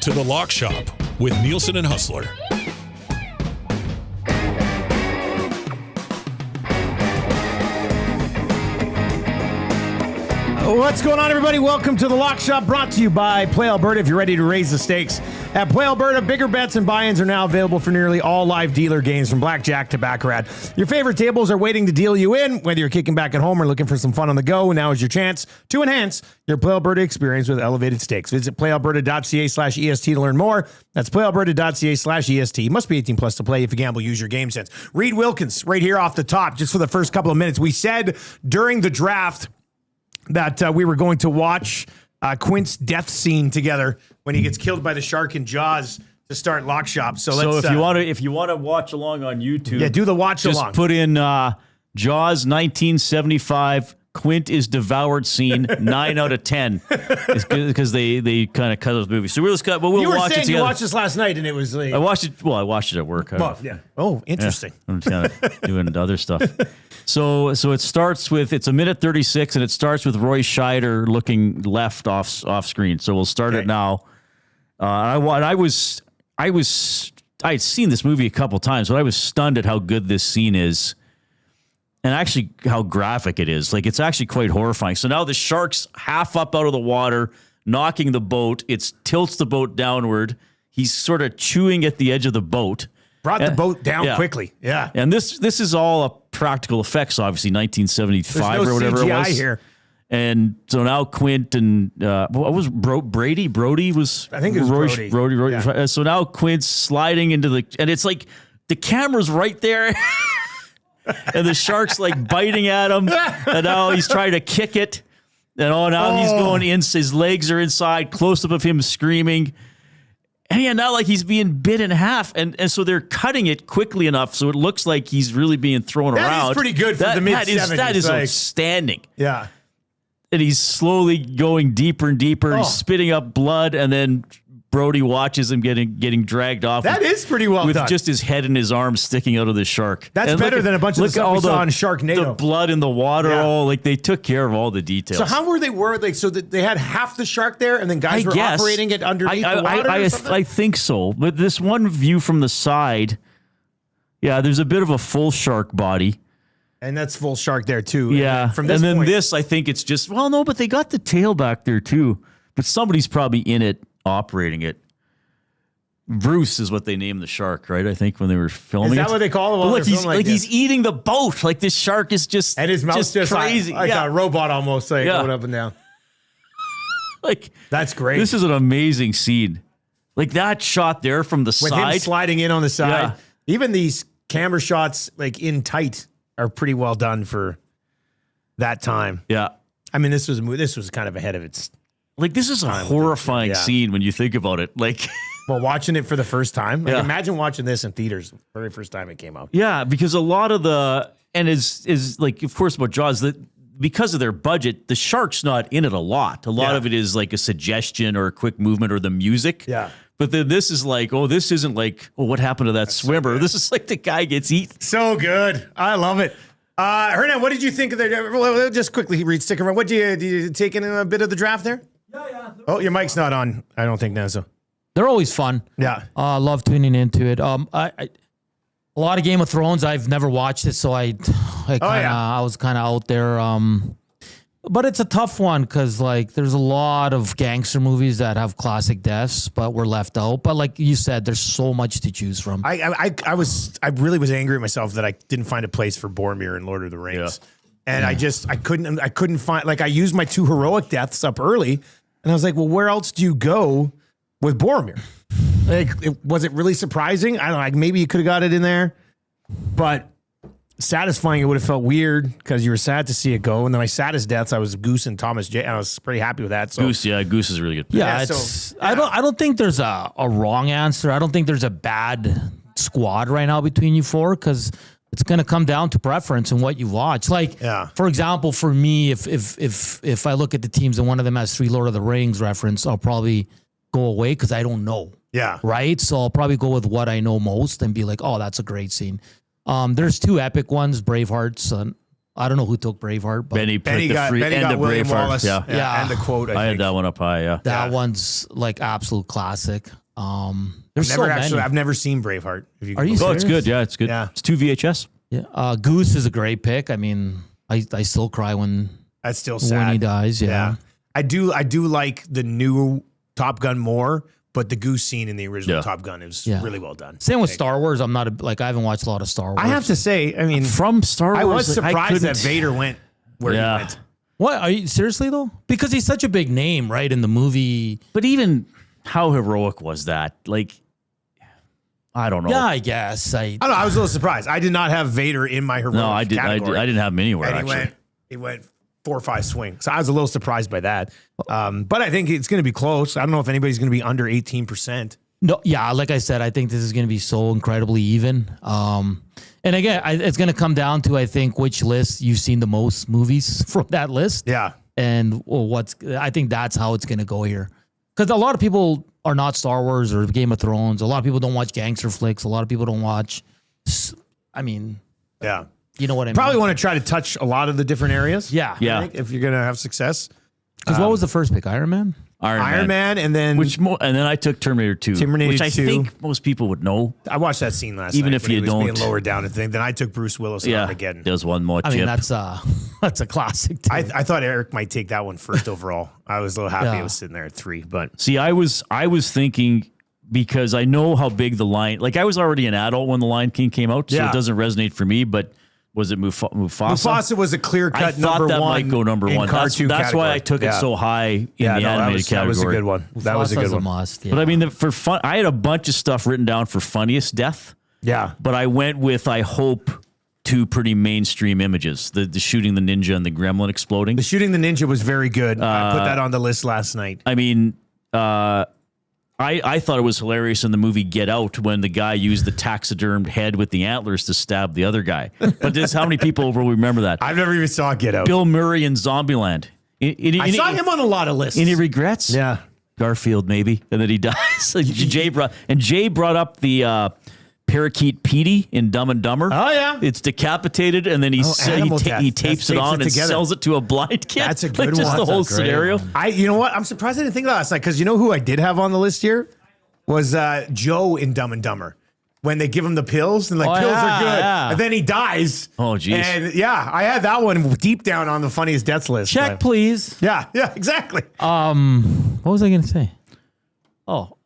to the Lock Shop with Nielsen and Hustler. What's going on, everybody? Welcome to the Lock Shop, brought to you by Play Alberta. If you're ready to raise the stakes at Play Alberta, bigger bets and buy-ins are now available for nearly all live dealer games, from blackjack to baccarat. Your favorite tables are waiting to deal you in. Whether you're kicking back at home or looking for some fun on the go, now is your chance to enhance your Play Alberta experience with elevated stakes. Visit playalberta.ca/EST to learn more. That's playalberta.ca/EST. Must be 18 plus to play. If you gamble, use your game sense. Reed Wilkins, right here off the top, just for the first couple of minutes. We said during the draft that we were going to watch Quint's death scene together when he gets killed by the shark in Jaws to start Lock Shop. So let's, if you want to watch along on YouTube, do the watch along. Just put in Jaws 1975. Quint is devoured scene 9 out of 10 because they kind of cut those movies. So we'll watch it together. You watched this last night and it was like, I watched it at work. Oh, interesting. Yeah, I'm kind of doing other stuff. So it starts with, it's a minute 36 and it starts with Roy Scheider looking left off screen. So we'll start it now. I had seen this movie a couple times, but I was stunned at how good this scene is. And actually how graphic it is. Like, it's actually quite horrifying. So now the shark's half up out of the water, knocking the boat. It tilts the boat downward. He's sort of chewing at the edge of the boat. Brought the boat down quickly. Yeah. And this is all a practical effects, obviously, 1975 or whatever CGI it was. Here. And so now Quint and what was Brady? Brody was, I think it was Brody. Yeah. So now Quint's sliding into and it's like the camera's right there. And the shark's like biting at him, and now he's trying to kick it. And he's going in. His legs are inside. Close up of him screaming. And now like he's being bit in half, and so they're cutting it quickly enough so it looks like he's really being thrown around. That is pretty good for the mid-70s. That is outstanding. Yeah. And he's slowly going deeper and deeper. He's spitting up blood, and then Brody watches him getting dragged off. That is pretty well with done. Just his head and his arms sticking out of the shark. That's better than a bunch of the stuff we saw on Sharknado. The blood in the water, they took care of all the details. So how were they worried? So they had half the shark there, and then guys were operating it underneath the water or something? I think so. But this one view from the side, there's a bit of a full shark body. And that's full shark there too. Yeah. From this point, this, I think it's just, but they got the tail back there too. But somebody's probably in it operating it. Bruce is what they named the shark, right? I think when they were filming. Is that what they call him? Look, he's eating the boat. Like this shark is just, and his mouth's just crazy, like a robot almost, going up and down. Like that's great. This is an amazing scene. Like that shot there from the side, with him sliding in on the side. Yeah. Even these camera shots, like in tight, are pretty well done for that time. Yeah, I mean, this was kind of ahead of its. Like this is a horrifying scene when you think about it. Like. Well, watching it for the first time, imagine watching this in theaters the very first time it came out. Yeah, because a lot of is like, of course, about Jaws, that because of their budget, the shark's not in it a lot. A lot of it is like a suggestion or a quick movement or the music. Yeah. But then this is like, this isn't like, what happened to that swimmer? So this is like the guy gets eaten. So good. I love it. Hernan, what did you think of the? Just quickly read stick around. What did you take in a bit of the draft there? Yeah. Oh, your mic's not on. I don't think so. They're always fun. Yeah. Love tuning into it. A lot of Game of Thrones. I've never watched it, so I was kind of out there. But it's a tough one because like there's a lot of gangster movies that have classic deaths, but were left out. But like you said, there's so much to choose from. I really was angry at myself that I didn't find a place for Boromir in Lord of the Rings, and I couldn't find, like, I used my 2 heroic deaths up early, and I was like, well, where else do you go with Boromir? Like, was it really surprising? I don't know. Like, maybe you could have got it in there, but satisfying, it would have felt weird because you were sad to see it go. And then my saddest deaths, I was Goose and Thomas J. And I was pretty happy with that. So Goose is really good. Yeah, I don't think there's a wrong answer. I don't think there's a bad squad right now between you four because it's going to come down to preference and what you watch. Like, for example, for me, if I look at the teams and one of them has 3 Lord of the Rings reference, I'll probably go away because I don't know. Yeah. Right? So I'll probably go with what I know most and be like, oh, that's a great scene. There's 2 epic ones, Bravehearts. I don't know who took Braveheart, but Benny got William Braveheart. Wallace. Yeah. And the quote. I had that one up high. Yeah. that one's like absolute classic. There's I've never seen Braveheart. If Are you Oh, it's serious? good. Yeah, it's good. Yeah. It's 2 VHS. Yeah. Goose is a great pick. I mean, I still cry when That's still sad. he dies. Yeah. I do like the new Top Gun more, but the Goose scene in the original Top Gun is really well done. Same with Star Wars. I'm not I haven't watched a lot of Star Wars. I have to say, I mean, From Star Wars, I was surprised that couldn't- Vader went where he went. What are you seriously though? Because he's such a big name, right? In the movie. But even how heroic was that? Like, I don't know. Yeah, I guess. I don't know. I was a little surprised. I did not have Vader in my heroic No, I category. didn't have him anywhere. And Actually, he went 4 or 5 swings. So I was a little surprised by that. But I think it's going to be close. I don't know if anybody's going to be under 18%. No, yeah, like I said, I think this is going to be so incredibly even. And again, it's going to come down to, I think, which list you've seen the most movies from that list. Yeah. And I think that's how it's going to go here. Because a lot of people are not Star Wars or Game of Thrones. A lot of people don't watch gangster flicks. A lot of people don't watch, Yeah. you know what I mean? Probably want to try to touch a lot of the different areas. Yeah. Yeah. I think, if you're going to have success. Because what was the first pick? Iron Man? Iron Man, and then and then I took Terminator 2, Terminator which I 2. think most people would know. I watched that scene last Even night. if when you he was don't. being lowered down and thing. Then I took Bruce Willis and Armageddon. There's one more. I mean, chip. that's a classic. Too. I thought Eric might take that one first overall. I was a little happy Yeah. it was sitting there at 3, but See, I was thinking, because I know how big the Lion. Like, I was already an adult when the Lion King came out, so Yeah. it doesn't resonate for me. But was it Mufasa? Mufasa was a clear I cut thought number that one. might go number in one. That's why I took it so high in the animated category. That was a good one. That was a good Mufasa's one. must. Yeah. But I mean, for fun, I had a bunch of stuff written down for funniest death. Yeah. But I went with, I hope, 2 pretty mainstream images: the shooting the ninja and the gremlin exploding. The shooting the ninja was very good. I put that on the list last night. I mean, I thought it was hilarious in the movie Get Out when the guy used the taxidermed head with the antlers to stab the other guy. But just how many people will remember that? I've never even saw Get Out. Bill Murray in Zombieland. I saw him on a lot of lists. Any regrets? Yeah. Garfield, maybe. And then he dies. Jay brought up the parakeet Petey in Dumb and Dumber. Oh, yeah. It's decapitated, and then he animal death. tapes it on and together. sells it to a blind kid. That's a good like, just one. the whole That's a great scenario. one. You know what? I'm surprised I didn't think of that last night, because you know who I did have on the list here? Was Joe in Dumb and Dumber. When they give him the pills, and pills are good. yeah. And then he dies. Oh, geez. And yeah, I had that one deep down on the funniest deaths list. Check, but- please. Yeah, exactly. What was I going to say? Oh,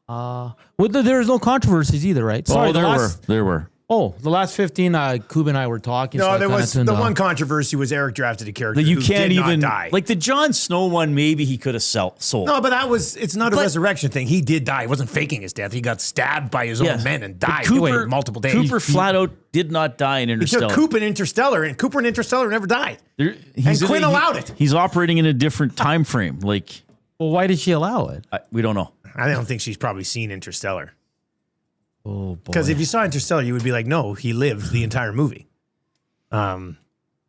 there was no controversies either, right? Sorry, There were. Oh, the last 15, Kub and I were talking. so No, I there kinda was tuned the out. one controversy was Eric drafted a character You who can't did even not die. like the Jon Snow one. Maybe he could have sold. No, but it's not a resurrection thing. He did die. He wasn't faking his death. He got stabbed by his own men and died. Cooper, He waited multiple days. Cooper flat out did not die in He Interstellar. took Cooper in Interstellar, and Cooper in Interstellar never died. And Quinn allowed it. He's operating in a different time frame. Like, Well, why did she allow it? we don't know. I don't think she's probably seen Interstellar. Oh, boy. Because if you saw Interstellar, you would be like, no, he lived the entire movie.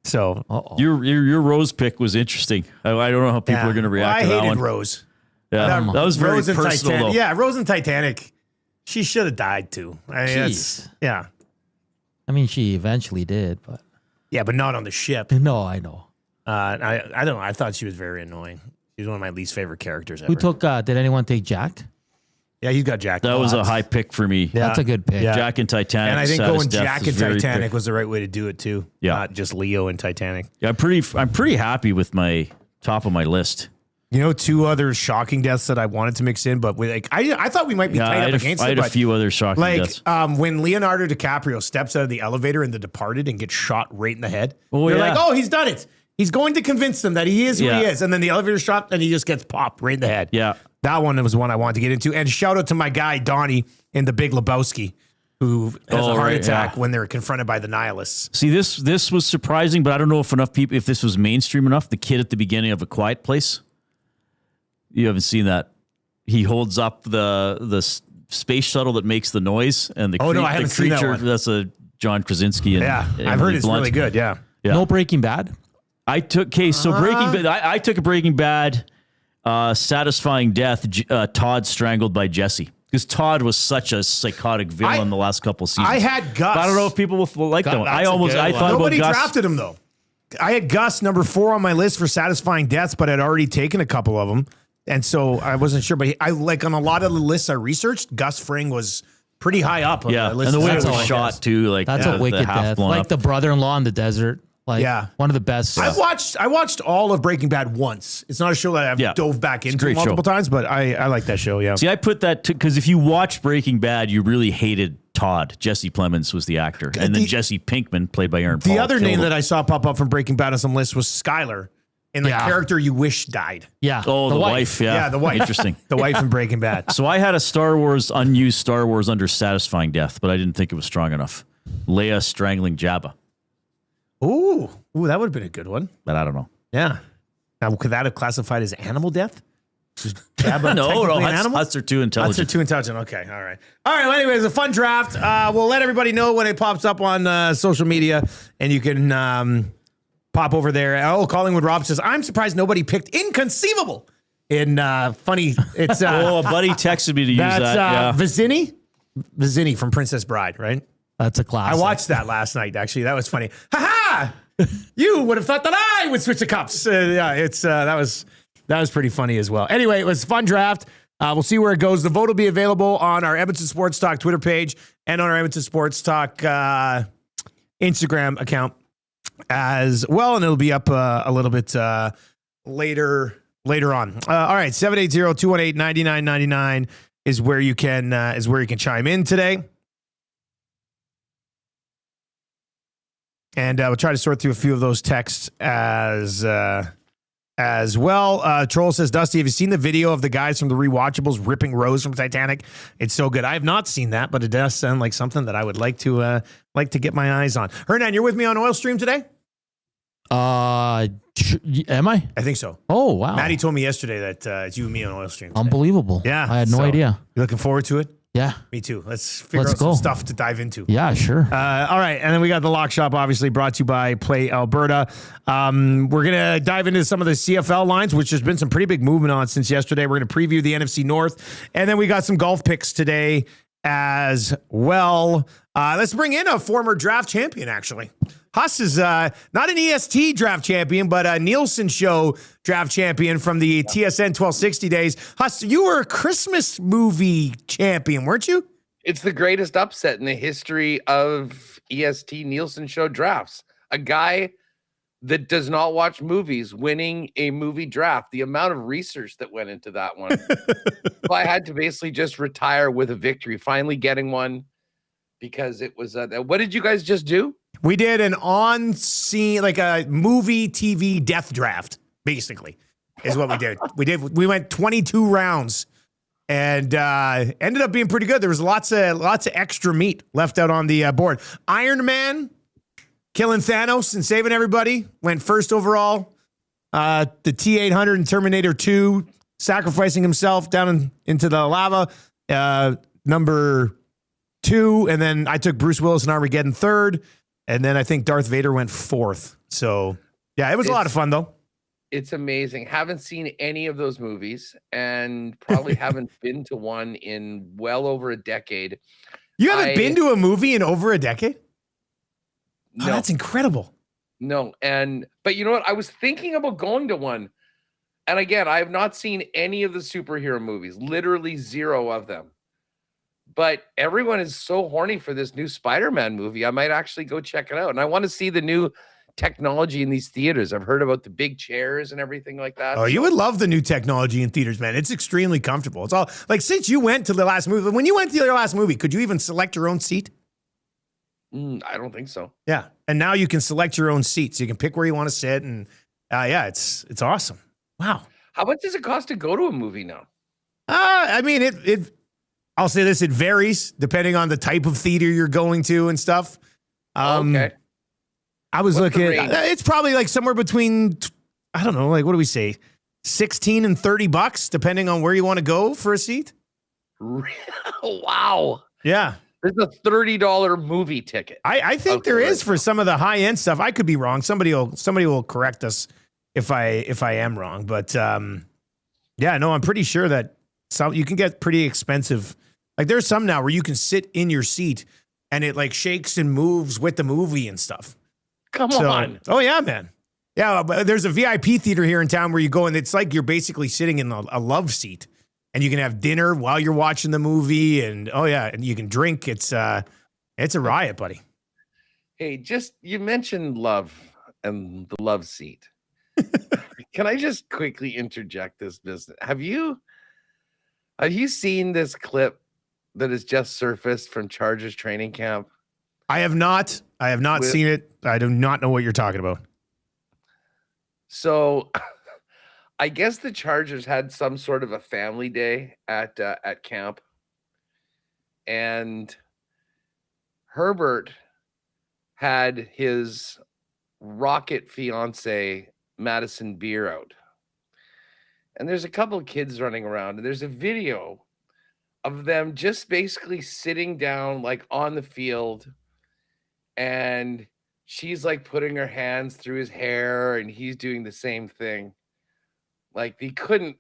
So Your Rose pick was interesting. I don't know how people are going to react to I that hated one. Rose. Yeah, that was very Rose and personal, Titanic. though. Yeah, Rose and Titanic. She should have died too. I mean, Jeez. yeah. I mean, she eventually did, but Yeah, but not on the ship. no, I know. I don't know. I thought she was very annoying. She's one of my least favorite characters ever. Who took, did anyone take Jack? Yeah, he's got Jack. That was a high pick for me. Yeah. That's a good pick. Yeah. Jack and Titanic. And I think Saddest going Death Jack is and very Titanic pick. was the right way to do it too. Yeah. Not just Leo and Titanic. Yeah, I'm pretty happy with my top of my list. You know, 2 other shocking deaths that I wanted to mix in, but I thought we might be Yeah, tight I up had, against I it. had a But few other shocking deaths. when Leonardo DiCaprio steps out of the elevator in The Departed and gets shot right in the head, Oh, you're yeah. like, oh, he's done it. He's going to convince them that he is who he Yeah. is. And then the elevator shot and he just gets popped right in the head. Yeah. That one was one I wanted to get into. And shout out to my guy, Donnie, in The Big Lebowski, who has a heart attack when they're confronted by the nihilists. See, this was surprising, but I don't know if this was mainstream enough. The kid at the beginning of A Quiet Place. You haven't seen that. He holds up the space shuttle that makes the noise, and the I haven't seen that one. That's a John Krasinski. And Yeah, I've Emily heard it's Blunt. really good. Yeah. Yeah. No Breaking Bad? I took Breaking Bad. I took a Breaking Bad satisfying death. Todd strangled by Jesse, because Todd was such a psychotic villain in the last couple seasons. I had Gus. But I don't know if people will like that one. I that's a good thought Nobody about Gus. drafted him, though. I had Gus number 4 on my list for satisfying deaths, but I'd already taken a couple of them. And so I wasn't sure, but I like on a lot of the lists I researched, Gus Fring was pretty high up on the list. And the way it That's was a- shot too, like That's a wicked death. Like the brother-in-law in the desert. Like one of the best. I watched all of Breaking Bad once. It's not a show that I've dove back into multiple times, but I like that show. Yeah. See, I put that because if you watched Breaking Bad, you really hated Todd. Jesse Plemons was the actor, and then Jesse Pinkman, played by Aaron Paul. The other name that I saw pop up from Breaking Bad on some list was Skylar, and the character you wish died. Yeah. Oh, the wife. Yeah, the wife. Interesting. The wife in Breaking Bad. So I had a unused Star Wars under satisfying death, but I didn't think it was strong enough. Leia strangling Jabba. Ooh, that would have been a good one. But I don't know. Yeah. Now, could that have classified as animal death? Jabba no, an animal? Huts are too intelligent. Huts are too intelligent. Okay, all right. All right, well, anyways, a fun draft. We'll let everybody know when it pops up on social media, and you can pop over there. Oh, Collingwood Rob says, I'm surprised nobody picked Inconceivable. In funny, it's... a buddy texted me to use that. Vizini from Princess Bride, right? That's a classic. I watched that last night, actually. That was funny. Ha-ha! You would have thought that I would switch the cups. That was pretty funny as well. Anyway, it was a fun draft. We'll see where it goes. The vote will be available on our Edmonton Sports Talk Twitter page and on our Edmonton Sports Talk Instagram account as well, and it'll be up a little bit later on. All right, 780-218-9999 is where you can chime in today. And we'll try to sort through a few of those texts as well. Troll says, Dusty, have you seen the video of the guys from the Rewatchables ripping Rose from Titanic? It's so good. I have not seen that, but it does sound like something that I would like to get my eyes on. Hernan, you're with me on Oil Stream today? Am I? I think so. Oh, wow. Maddie told me yesterday that it's you and me on Oil Stream today. Unbelievable. Yeah. I had no idea. You looking forward to it? Yeah. Me too. Let's figure out some stuff to dive into. Yeah, sure. All right. And then we got the Lock Shop, obviously brought to you by Play Alberta. We're going to dive into some of the CFL lines, which there's been some pretty big movement on since yesterday. We're going to preview the NFC North. And then we got some golf picks today as well. Let's bring in a former draft champion, actually. Huss is not an EST draft champion, but a Nielsen Show draft champion from the TSN 1260 days. Huss, you were a Christmas movie champion, weren't you? It's the greatest upset in the history of EST Nielsen Show drafts. A guy that does not watch movies winning a movie draft. The amount of research that went into that one. So I had to basically just retire with a victory, finally getting one because it was what did you guys just do? We did an on-scene, like a movie TV death draft, basically, is what we did. We went 22 rounds and ended up being pretty good. There was lots of extra meat left out on the board. Iron Man killing Thanos and saving everybody went first overall. The T-800 and Terminator 2 sacrificing himself down into the lava, number 2. And then I took Bruce Willis and Armageddon third. And then I think Darth Vader went fourth. So, yeah, it was a lot of fun, though. It's amazing. Haven't seen any of those movies and probably haven't been to one in well over a decade. You haven't been to a movie in over a decade? No. Oh, that's incredible. No. But you know what? I was thinking about going to one. And again, I have not seen any of the superhero movies, literally zero of them. But everyone is so horny for this new Spider-Man movie. I might actually go check it out. And I want to see the new technology in these theaters. I've heard about the big chairs and everything like that. Oh, you would love the new technology in theaters, man. It's extremely comfortable. It's all like since you went to the last movie, when you went to your last movie, could you even select your own seat? I don't think so. Yeah. And now you can select your own seat. So you can pick where you want to sit. And it's awesome. Wow. How much does it cost to go to a movie now? I mean, I'll say this, it varies depending on the type of theater you're going to and stuff. Okay. I was looking, it's probably like somewhere between, I don't know, like what do we say? $16 and $30, depending on where you want to go for a seat. Wow. Yeah. There's a $30 movie ticket. I think there is for some of the high end stuff. I could be wrong. Somebody will correct us if I am wrong. But I'm pretty sure that you can get pretty expensive. Like there's some now where you can sit in your seat and it like shakes and moves with the movie and stuff. Come on. Oh yeah, man. Yeah, but there's a VIP theater here in town where you go and it's like you're basically sitting in a love seat, and you can have dinner while you're watching the movie, and and you can drink. It's a riot, buddy. Hey, you mentioned love and the love seat. Can I just quickly interject this business? Have you seen this clip that has just surfaced from Chargers training camp? I have not. I have not seen it. I do not know what you're talking about. So I guess the Chargers had some sort of a family day at camp, and Herbert had his rocket fiance Madison Beer out, and there's a couple of kids running around, and there's a video of them just basically sitting down like on the field, and she's like putting her hands through his hair and he's doing the same thing. Like, he couldn't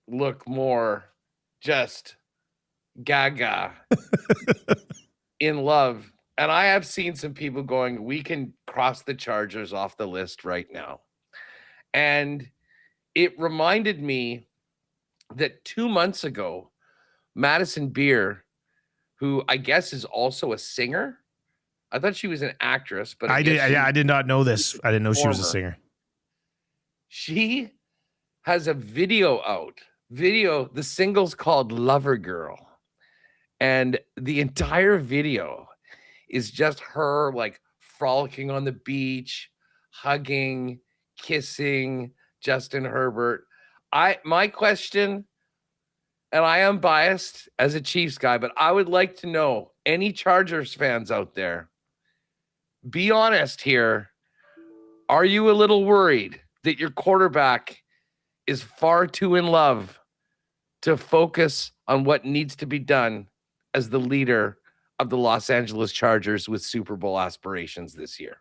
look more just gaga in love. And I have seen some people going, we can cross the Chargers off the list right now. And it reminded me that 2 months ago, Madison Beer, who I guess is also a singer. I thought she was an actress, but I did not know this. I didn't know she was a singer. She has a video out. The single's called Lover Girl. And the entire video is just her like frolicking on the beach, hugging, kissing Justin Herbert. My question, and I am biased as a Chiefs guy, but I would like to know, any Chargers fans out there, be honest here. Are you a little worried that your quarterback is far too in love to focus on what needs to be done as the leader of the Los Angeles Chargers with Super Bowl aspirations this year?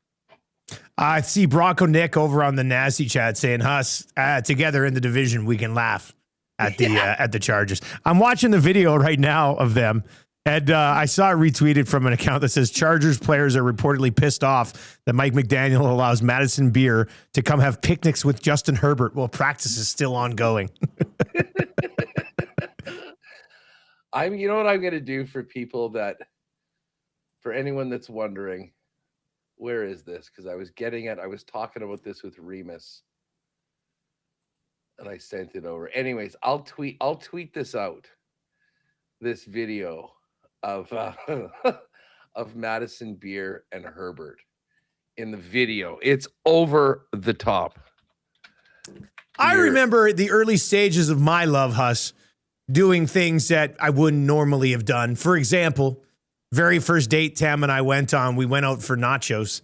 I see Bronco Nick over on the Nasty chat saying, Huss, together in the division, we can laugh at the Chargers. I'm watching the video right now of them. And I saw it retweeted from an account that says Chargers players are reportedly pissed off that Mike McDaniel allows Madison Beer to come have picnics with Justin Herbert while practice is still ongoing. You know what I'm going to do for anyone that's wondering, where is this? Because I was talking about this with Remus, and I sent it over. Anyways, I'll tweet this out, this video of Madison Beer and Herbert in the video. It's over the top. I remember the early stages of my love, Huss, doing things that I wouldn't normally have done. For example, very first date Tam and I went on, we went out for nachos,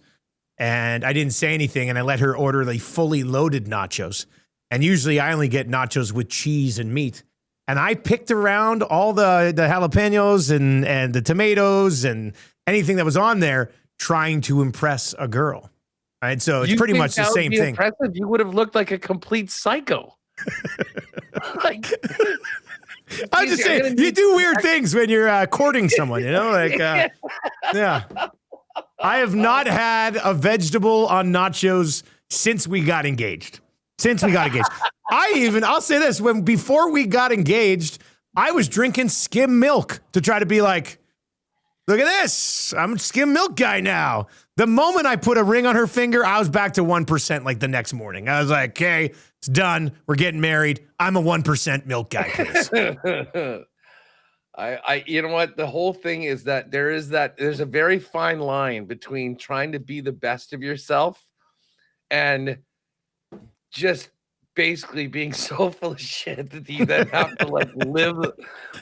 and I didn't say anything, and I let her order the fully loaded nachos. And usually I only get nachos with cheese and meat. And I picked around all the jalapenos and the tomatoes and anything that was on there, trying to impress a girl. Right? So it's pretty much the same thing. Impressive? You would have looked like a complete psycho. I'm just saying, you do weird things when you're courting someone, you know? Like, yeah. I have not had a vegetable on nachos since we got engaged. I'll say this, before we got engaged, I was drinking skim milk to try to be like, look at this, I'm a skim milk guy now. The moment I put a ring on her finger, I was back to 1% like the next morning. I was like, okay, it's done. We're getting married. I'm a 1% milk guy, please. You know what? The whole thing is that there's a very fine line between trying to be the best of yourself and just basically being so full of shit that you then have to like live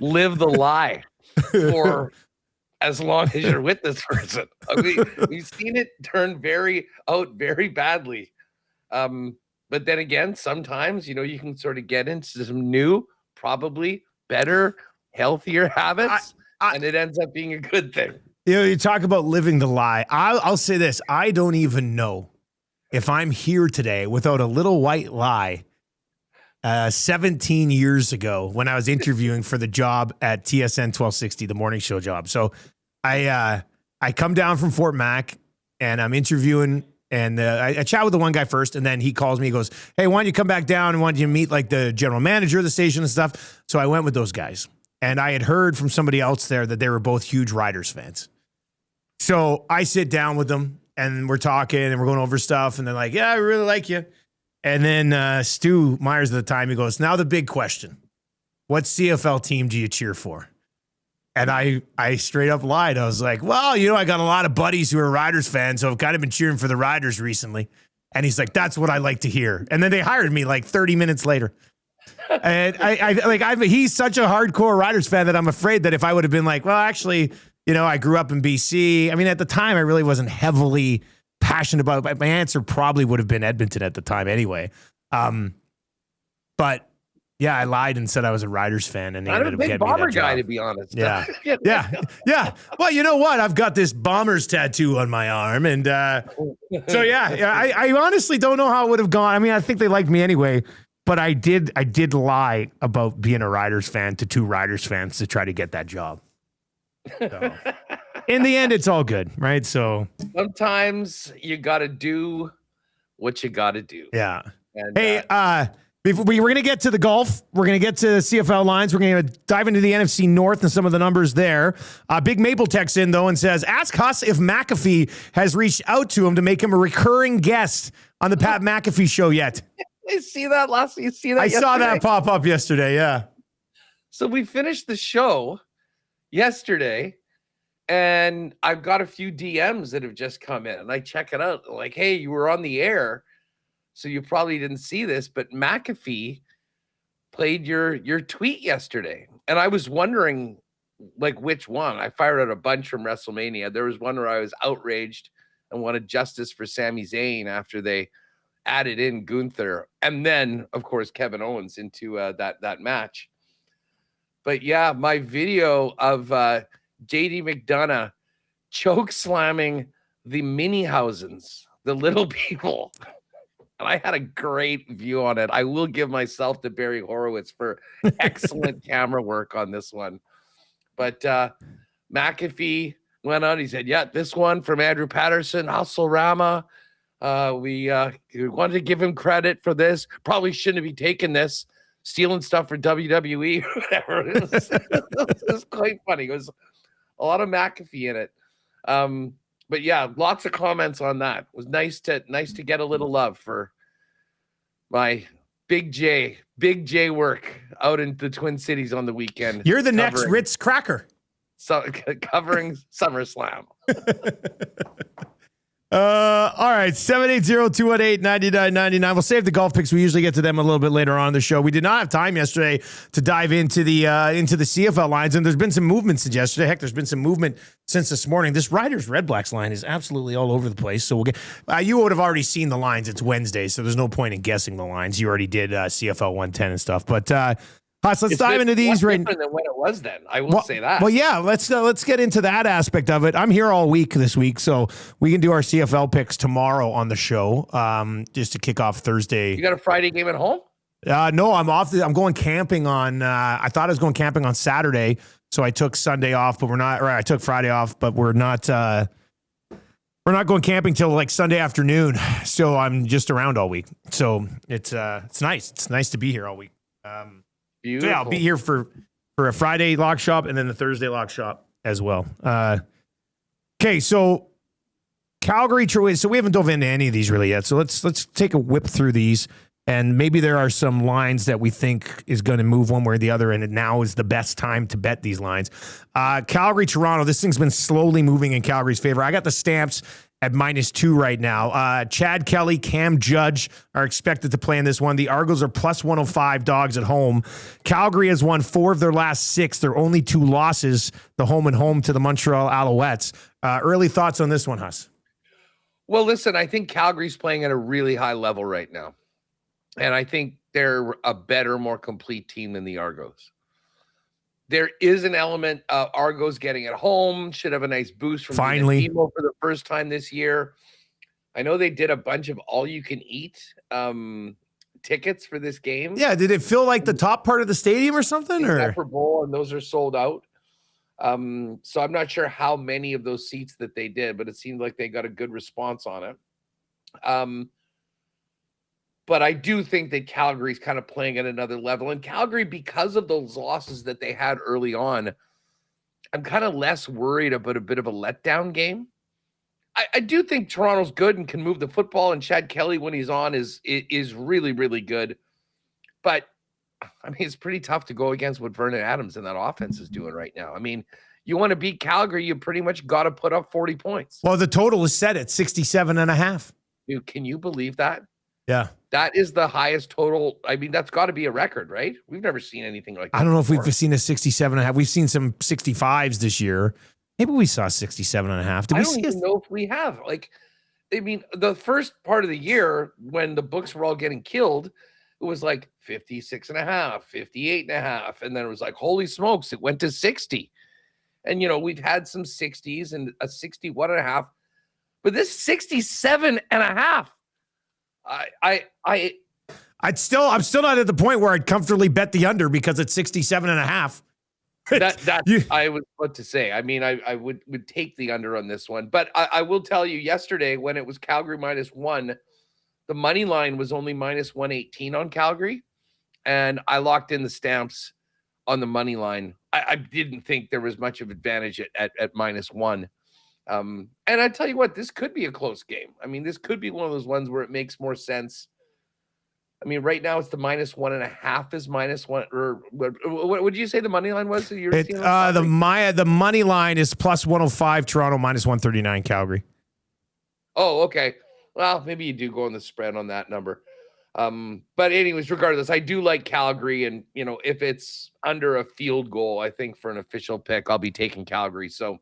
the lie for as long as you're with this person. I mean, we've seen it turn very badly. But then again, sometimes, you can sort of get into some new, probably better, healthier habits, and it ends up being a good thing. You talk about living the lie. I'll say this. I don't even know if I'm here today without a little white lie 17 years ago when I was interviewing for the job at TSN 1260, the morning show job. So I come down from Fort Mac and I'm interviewing And I chat with the one guy first, and then he calls me. He goes, hey, why don't you come back down and why don't you meet like the general manager of the station and stuff? So I went with those guys. And I had heard from somebody else there that they were both huge Riders fans. So I sit down with them, and we're talking, and we're going over stuff. And they're like, yeah, I really like you. And then Stu Myers at the time, he goes, now the big question. What CFL team do you cheer for? And I straight up lied. I was like, well, I got a lot of buddies who are Riders fans, so I've kind of been cheering for the Riders recently. And he's like, that's what I like to hear. And then they hired me like 30 minutes later. And he's such a hardcore Riders fan that I'm afraid that if I would have been like, well, actually, I grew up in BC. I mean, at the time, I really wasn't heavily passionate about it. My answer probably would have been Edmonton at the time anyway. But yeah, I lied and said I was a Riders fan, and they I'm ended a up big getting me that Bomber guy, job. to be honest. Yeah. Well, you know what? I've got this Bombers tattoo on my arm, and so I honestly don't know how it would have gone. I mean, I think they liked me anyway, but I did lie about being a Riders fan to two Riders fans to try to get that job. So, in the end, it's all good, right? So sometimes you got to do what you got to do. Yeah. And, hey, we're going to get to the golf. We're going to get to CFL lines. We're going to dive into the NFC North and some of the numbers there. Big Maple texts in, though, and says, ask Huss if McAfee has reached out to him to make him a recurring guest on the Pat McAfee show yet. You see that I saw that pop up yesterday, yeah. So we finished the show yesterday, and I've got a few DMs that have just come in, and I check it out. Like, hey, you were on the air, so you probably didn't see this, but McAfee played your tweet yesterday. And I was wondering, like, which one. I fired out a bunch from WrestleMania. There was one where I was outraged and wanted justice for Sami Zayn after they added in Gunther. And then, of course, Kevin Owens into that match. But, yeah, my video of JD McDonough choke slamming the Minihausens, the little people. And I had a great view on it. I will give myself to Barry Horowitz for excellent camera work on this one. But McAfee went on. He said, yeah, this one from Andrew Patterson, Hustle-rama. We wanted to give him credit for this. Probably shouldn't be taking this, stealing stuff for WWE or whatever. It was quite funny. It was a lot of McAfee in it. But yeah, lots of comments on that. It was nice to get a little love for my Big J work out in the Twin Cities on the weekend. You're the next Ritz cracker. So covering SummerSlam. All right, 780-218-9999. We'll save the golf picks. We usually get to them a little bit later on in the show. We did not have time yesterday to dive into the CFL lines, and there's been some movement since yesterday. Heck, there's been some movement since this morning. This Riders Red Blacks line is absolutely all over the place. So we'll get. You would have already seen the lines. It's Wednesday, so there's no point in guessing the lines. You already did CFL 110 and stuff, but. Huss, let's dive into these right now. Than when it was then. I will say that. Well, yeah, let's get into that aspect of it. I'm here all week this week, so we can do our CFL picks tomorrow on the show, just to kick off Thursday. You got a Friday game at home? No, I'm off. I'm going camping on. I thought I was going camping on Saturday, so I took Sunday off, but we're not. Or I took Friday off, but we're not. We're not going camping till like Sunday afternoon, so I'm just around all week. So it's nice. It's nice to be here all week. Beautiful. So yeah, I'll be here for a Friday lock shop and then the Thursday lock shop as well. Okay, so Calgary, Troy. So we haven't dove into any of these really yet. So let's take a whip through these, and maybe there are some lines that we think is going to move one way or the other, and now is the best time to bet these lines. Calgary, Toronto. This thing's been slowly moving in Calgary's favor. I got the Stamps at -2 right now. Chad Kelly, Cam Judge are expected to play in this one. The Argos are +105 dogs at home. Calgary has won 4 of their last 6. Their only 2 losses, the home and home to the Montreal Alouettes. Early thoughts on this one, Huss? Well, listen, I think Calgary's playing at a really high level right now. And I think they're a better, more complete team than the Argos. There is an element of Argos getting at home, should have a nice boost from finally for the first time this year. I know they did a bunch of all-you-can-eat tickets for this game. Yeah, did it feel like the top part of the stadium or something? Or Upper Bowl, and those are sold out. So I'm not sure how many of those seats that they did, but it seemed like they got a good response on it. But I do think that Calgary's kind of playing at another level. And Calgary, because of those losses that they had early on, I'm kind of less worried about a bit of a letdown game. I do think Toronto's good and can move the football, and Chad Kelly, when he's on, is really, really good. But, I mean, it's pretty tough to go against what Vernon Adams and that offense is doing right now. I mean, you want to beat Calgary, you pretty much got to put up 40 points. Well, the total is set at 67.5. Dude, can you believe that? Yeah. That is the highest total. I mean, that's got to be a record, right? We've never seen anything like that. I don't know before. if we've seen a 67.5. We've seen some 65s this year. Maybe we saw 67.5. Did we I don't even know if we have. Like, I mean, the first part of the year when the books were all getting killed, it was like 56.5, 58.5. And then it was like, holy smokes, it went to 60. And, we've had some 60s and a 61.5. But this 67.5. I'm still not at the point where I'd comfortably bet the under because it's 67.5. I was about to say. I mean, I would take the under on this one, but I will tell you, yesterday when it was Calgary -1, the money line was only -118 on Calgary, and I locked in the Stamps on the money line. I didn't think there was much of advantage at -1. And I tell you what, this could be a close game. I mean, this could be one of those ones where it makes more sense. I mean, right now it's the -1.5 is -1, or what would you say the money line was? The money line is +105 Toronto, -139 Calgary. Oh, okay. Well, maybe you do go on the spread on that number. But anyways, regardless, I do like Calgary, and if it's under a field goal, I think for an official pick, I'll be taking Calgary. So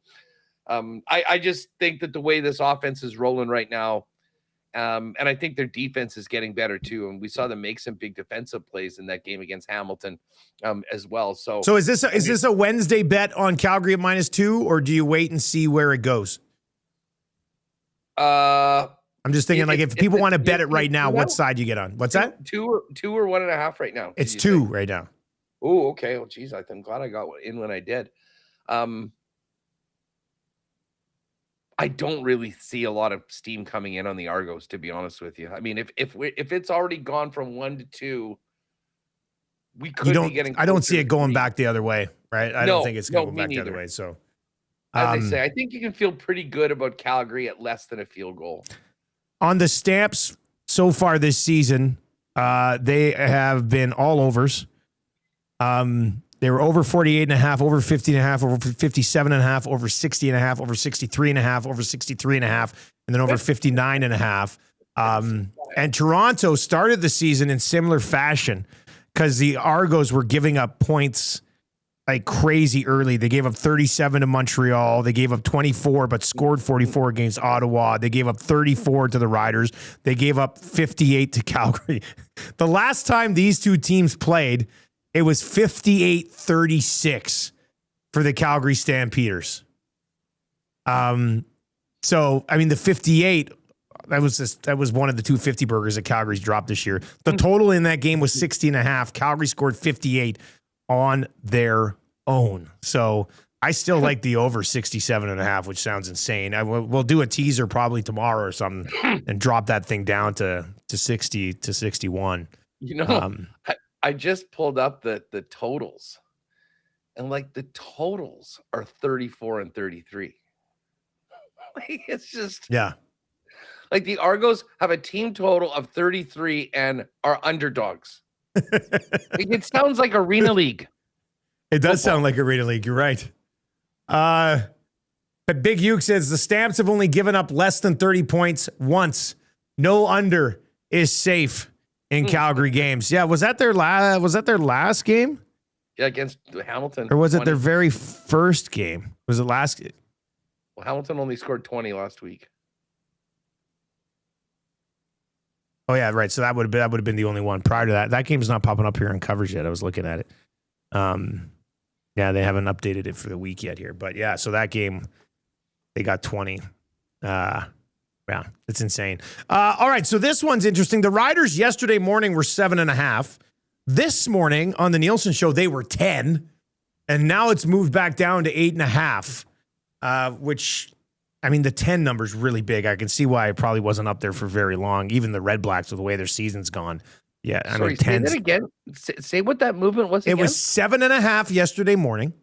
I just think that the way this offense is rolling right now, and I think their defense is getting better too. And we saw them make some big defensive plays in that game against Hamilton as well. So is this a Wednesday bet on Calgary at -2, or do you wait and see where it goes? I'm just thinking, if people want to bet it right now, what side you get on? What's that? Two or 1.5 right now. It's 2 right now. Oh, okay. Well, geez, I'm glad I got in when I did. I don't really see a lot of steam coming in on the Argos, to be honest with you. I mean, if it's already gone from 1 to 2, we could be getting. I don't see it going back the other way, right? I don't think it's going back the other way. So, as I say, I think you can feel pretty good about Calgary at less than a field goal. On the Stamps so far this season, they have been all overs. They were over 48.5, over 50.5, over 57.5, over 60.5, over 63.5, over 63.5, and then over 59.5. And Toronto started the season in similar fashion because the Argos were giving up points like crazy early. They gave up 37 to Montreal. They gave up 24, but scored 44 against Ottawa. They gave up 34 to the Riders. They gave up 58 to Calgary. The last time these two teams played, it was 58-36 for the Calgary Stampeders. So, I mean, the 58, that was one of the 250 burgers that Calgary's dropped this year. The total in that game was 60.5. Calgary scored 58 on their own. So I still like the over 67.5, which sounds insane. We'll do a teaser probably tomorrow or something and drop that thing down to 60 to 61. I just pulled up the totals, and the totals are 34 and 33. It's just the Argos have a team total of 33 and are underdogs. It sounds like Arena League. It does sound like Arena League. You're right. But Big Uke says the Stamps have only given up less than 30 points once. No under is safe in Calgary games. Yeah, was that their last game? Yeah, against Hamilton. Or was it their very first game? Was it last? Well, Hamilton only scored 20 last week. Oh yeah, right. So that would have been the only one prior to that. That game's not popping up here in coverage yet. I was looking at it. Yeah, they haven't updated it for the week yet here, but yeah. So that game, they got 20. Yeah, it's insane. All right, so this one's interesting. The Riders yesterday morning were 7.5. This morning on the Nielsen Show, they were 10, and now it's moved back down to 8.5, which I mean, the 10 number's really big. I can see why it probably wasn't up there for very long. Even the Red Blacks, with the way their season's gone. Yeah, I Sorry, mean, say 10. that again. Say what that movement was again. It was 7.5 yesterday morning.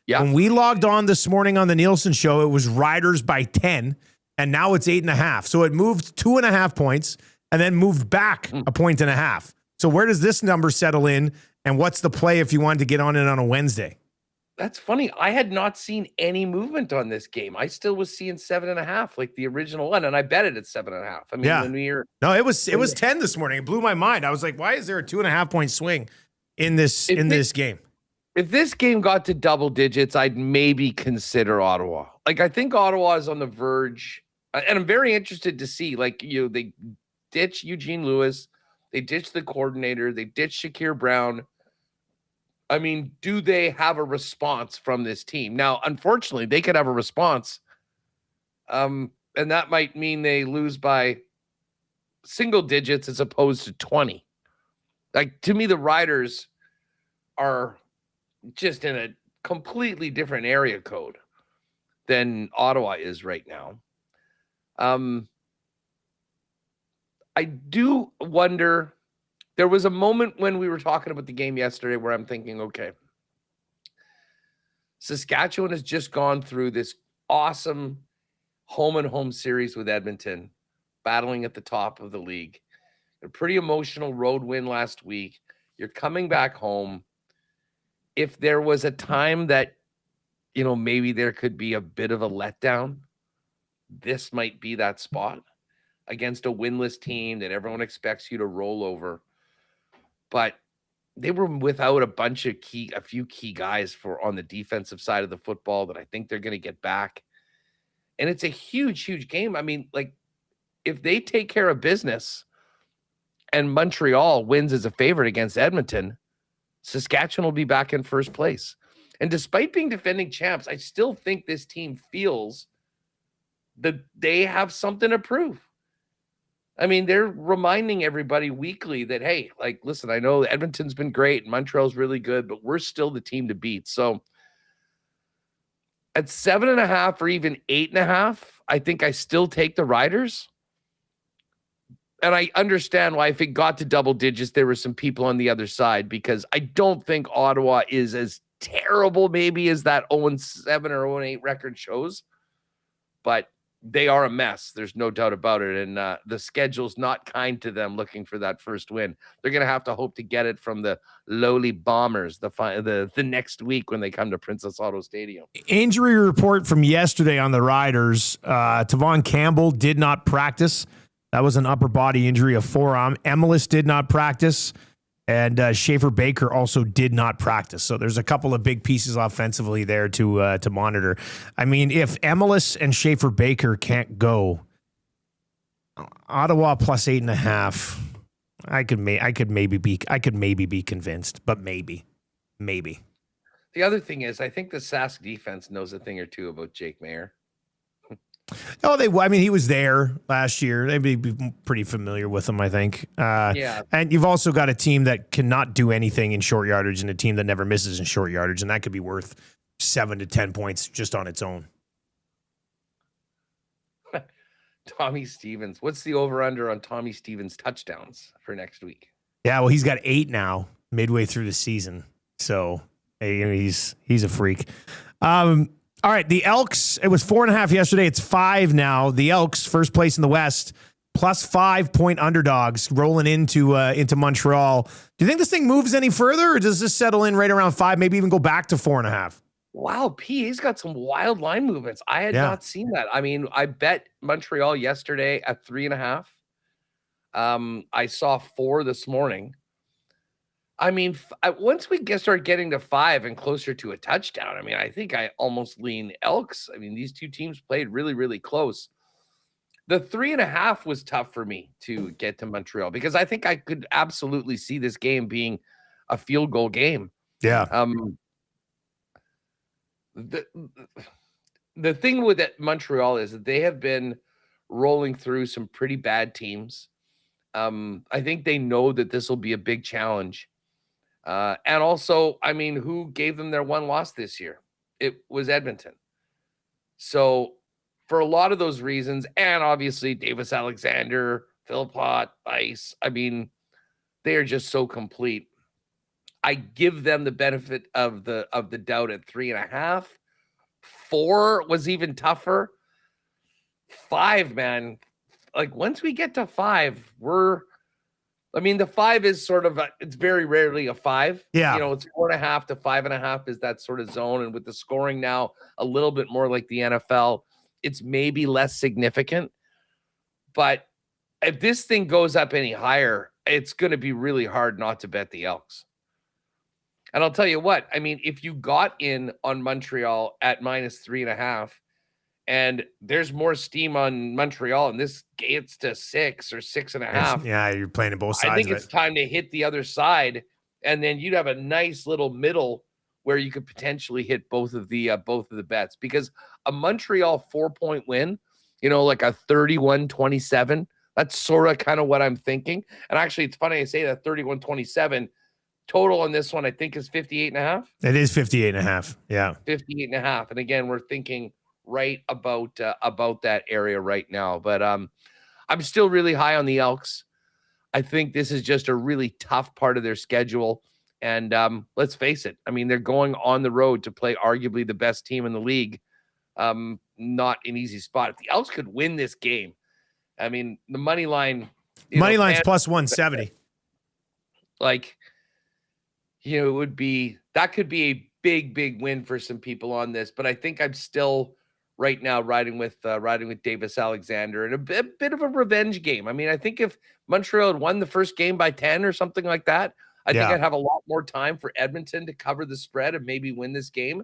Yeah. When we logged on this morning on the Nielsen show, it was Riders by 10, and now it's 8.5. So it moved 2.5 points and then moved back 1.5 points. So where does this number settle in, and what's the play if you wanted to get on it on a Wednesday? That's funny. I had not seen any movement on this game. I still was seeing 7.5, like the original one, and I bet it at 7.5. I mean, when we were no, it was 10 this morning. It blew my mind. I was like, why is there a 2.5 point swing in this game? If this game got to double digits, I'd maybe consider Ottawa. Like, I think Ottawa is on the verge, and I'm very interested to see. Like, they ditch Eugene Lewis, they ditch the coordinator, they ditch Shakir Brown. I mean, do they have a response from this team? Now, unfortunately, they could have a response. And that might mean they lose by single digits as opposed to 20. Like, to me, the Riders are just in a completely different area code than Ottawa is right now. I do wonder. There was a moment when we were talking about the game yesterday where I'm thinking, okay, Saskatchewan has just gone through this awesome home series with Edmonton, battling at the top of the league. A pretty emotional road win last week. You're coming back home. If there was a time that, maybe there could be a bit of a letdown, this might be that spot against a winless team that everyone expects you to roll over. But they were without a few key guys on the defensive side of the football that I think they're going to get back. And it's a huge, huge game. I mean, like, if they take care of business and Montreal wins as a favorite against Edmonton, Saskatchewan will be back in first place. And despite being defending champs, I still think this team feels that they have something to prove. I mean, they're reminding everybody weekly that, hey, like, listen, I know Edmonton's been great and Montreal's really good, but we're still the team to beat. So at 7.5 or even 8.5, I think I still take the Riders. And I understand why, if it got to double digits, there were some people on the other side, because I don't think Ottawa is as terrible maybe as that 0-7 or 0-8 record shows. But they are a mess. There's no doubt about it. And the schedule's not kind to them looking for that first win. They're going to have to hope to get it from the lowly Bombers the next week when they come to Princess Auto Stadium. Injury report from yesterday on the Riders. Tavon Campbell did not practice. That was an upper body injury, a forearm. Emelis did not practice. And Schaefer Baker also did not practice. So there's a couple of big pieces offensively there to monitor. I mean, if Emelis and Schaefer Baker can't go, Ottawa plus 8.5, I could maybe be convinced, but maybe. The other thing is, I think the Sask defense knows a thing or two about Jake Mayer. He was there last year. They'd be pretty familiar with him, I think. Yeah. And you've also got a team that cannot do anything in short yardage and a team that never misses in short yardage, and that could be worth 7 to 10 points just on its own. Tommy Stevens. What's the over-under on Tommy Stevens touchdowns for next week? Yeah, well, he's got 8 now, midway through the season. So he's a freak. All right, the Elks, it was 4.5 yesterday. It's 5 now. The Elks, first place in the West, plus 5 point underdogs rolling into Montreal. Do you think this thing moves any further, or does this settle in right around 5, maybe even go back to 4.5? Wow, he's got some wild line movements. I had not seen that. I mean, I bet Montreal yesterday at 3.5. I saw 4 this morning. I mean, once we start getting to 5 and closer to a touchdown, I mean, I think I almost lean Elks. I mean, these two teams played really, really close. The 3.5 was tough for me to get to Montreal, because I think I could absolutely see this game being a field goal game. Yeah. The thing with Montreal is that they have been rolling through some pretty bad teams. I think they know that this will be a big challenge. And also, I mean, who gave them their one loss this year? It was Edmonton. So for a lot of those reasons, and obviously Davis Alexander, Philpott, Ice, I mean, they are just so complete. I give them the benefit of the doubt at 3.5. 4 was even tougher. 5, man. Like once we get to 5, the 5 is sort of it's very rarely a 5. Yeah. You know, it's 4.5 to 5.5 is that sort of zone. And with the scoring now a little bit more like the NFL, it's maybe less significant. But if this thing goes up any higher, it's going to be really hard not to bet the Elks. And I'll tell you what, I mean, if you got in on Montreal at -3.5, and there's more steam on Montreal, and this gets to 6 or 6.5. Yeah, you're playing on both sides. I think it's time to hit the other side, and then you'd have a nice little middle where you could potentially hit both of the bets, because a Montreal 4-point win, you know, like a 31-27, that's sort of kind of what I'm thinking. And actually, it's funny I say that 31-27. Total on this one, I think, is 58.5. It is 58.5. Yeah. 58.5. And again, we're thinking right about that area right now. But I'm still really high on the Elks. I think this is just a really tough part of their schedule. And let's face it. I mean, they're going on the road to play arguably the best team in the league. Not an easy spot. If the Elks could win this game, I mean, the money line. Money line's plus 170. Like, you know, that could be a big win for some people on this, but I think I'm still right now riding with Davis Alexander and a bit of a revenge game. I mean, I think if Montreal had won the first game by 10 or something like that, I think I'd have a lot more time for Edmonton to cover the spread and maybe win this game.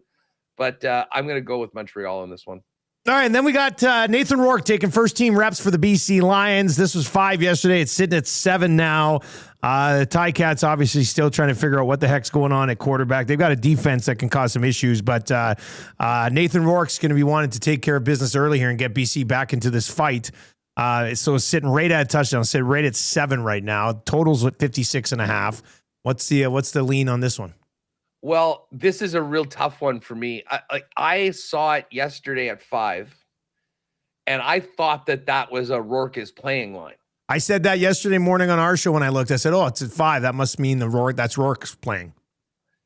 But I'm going to go with Montreal on this one. All right, and then we got Nathan Rourke taking first-team reps for the BC Lions. This was 5 yesterday. It's sitting at 7 now. The Ticats obviously still trying to figure out what the heck's going on at quarterback. They've got a defense that can cause some issues, but Nathan Rourke's going to be wanting to take care of business early here and get BC back into this fight. So it's sitting right at a touchdown. Sitting right at 7 right now. Totals at 56.5. What's the lean on this one? Well, this is a real tough one for me. I saw it yesterday at 5, and I thought that was a Rourke is playing line. I said that yesterday morning on our show when I looked. I said, "Oh, it's at 5. That must mean that's Rourke's playing."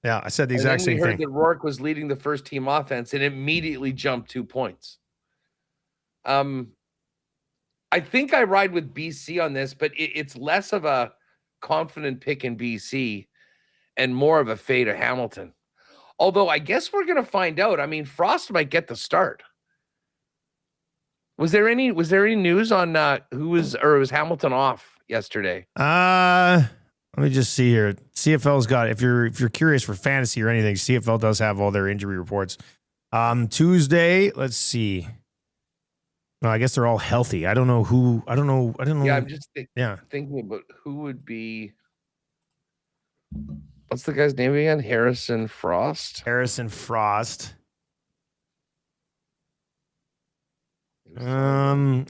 Yeah, I said the exact same thing. We heard that Rourke was leading the first team offense, and immediately jumped 2 points. I think I ride with BC on this, but it's less of a confident pick in BC and more of a fade of Hamilton. Although I guess we're going to find out. I mean, Frost might get the start. Was there any news on was Hamilton off yesterday? Let me just see here. CFL's got, if you're curious for fantasy or anything, CFL does have all their injury reports. Tuesday, let's see. No, I guess they're all healthy. I don't know who. I don't know. Yeah, I'm just thinking about who would be. What's the guy's name again? Harrison Frost. I